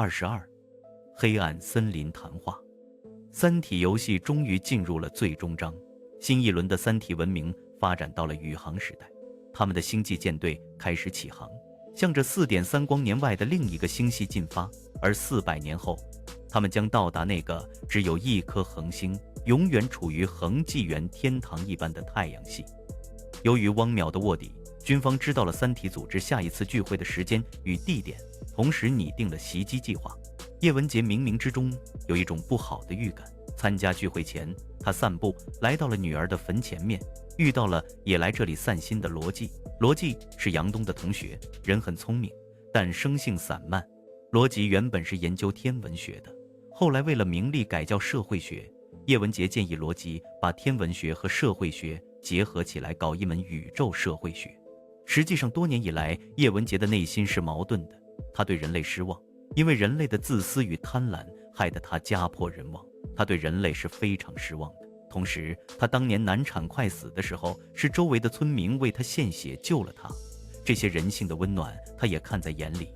22，黑暗森林谈话。三体游戏终于进入了最终章，新一轮的三体文明发展到了宇航时代，他们的星际舰队开始起航，向着4.3光年外的另一个星系进发，而400年后，他们将到达那个只有一颗恒星，永远处于恒纪元天堂一般的太阳系。由于汪淼的卧底，军方知道了三体组织下一次聚会的时间与地点，同时拟定了袭击计划。叶文洁冥冥之中有一种不好的预感。参加聚会前，他散步来到了女儿的坟前面，遇到了也来这里散心的罗辑。罗辑是杨东的同学，人很聪明，但生性散漫。罗辑原本是研究天文学的，后来为了名利改叫社会学。叶文洁建议罗辑把天文学和社会学结合起来，搞一门宇宙社会学。实际上多年以来，叶文洁的内心是矛盾的，他对人类失望，因为人类的自私与贪婪害得他家破人亡，他对人类是非常失望的。同时，他当年难产快死的时候，是周围的村民为他献血救了他，这些人性的温暖他也看在眼里。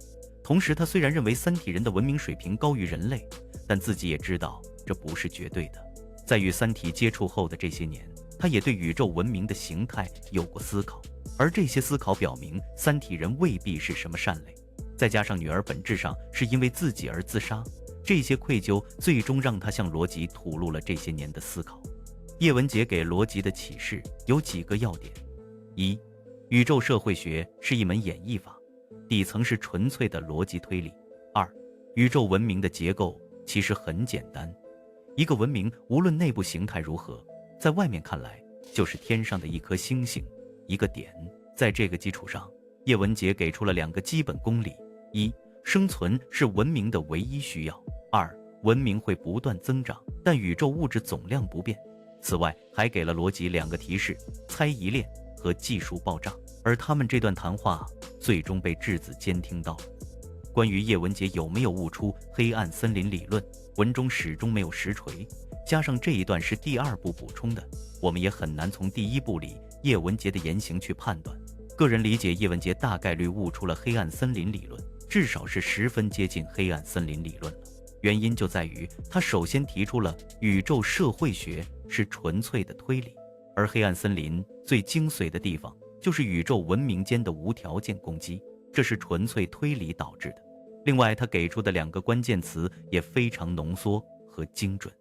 同时，他虽然认为三体人的文明水平高于人类，但自己也知道这不是绝对的。在与三体接触后的这些年，他也对宇宙文明的形态有过思考，而这些思考表明三体人未必是什么善类。再加上女儿本质上是因为自己而自杀，这些愧疚最终让他向罗辑吐露了这些年的思考。叶文洁给罗辑的启示有几个要点：一，宇宙社会学是一门演绎法，底层是纯粹的逻辑推理；二，宇宙文明的结构其实很简单，一个文明无论内部形态如何，在外面看来就是天上的一颗星星，一个点。在这个基础上，叶文洁给出了2个基本公理：一，生存是文明的唯一需要；二，文明会不断增长，但宇宙物质总量不变。此外，还给了罗辑2个提示：猜疑链和技术爆炸。而他们这段谈话最终被质子监听到了。关于叶文洁有没有悟出黑暗森林理论，文中始终没有实锤，加上这一段是第2部补充的，我们也很难从第1部里叶文洁的言行去判断。个人理解，叶文洁大概率悟出了黑暗森林理论，至少是十分接近黑暗森林理论了。原因就在于他首先提出了宇宙社会学是纯粹的推理，而黑暗森林最精髓的地方就是宇宙文明间的无条件攻击，这是纯粹推理导致的。另外，他给出的2个关键词也非常浓缩和精准。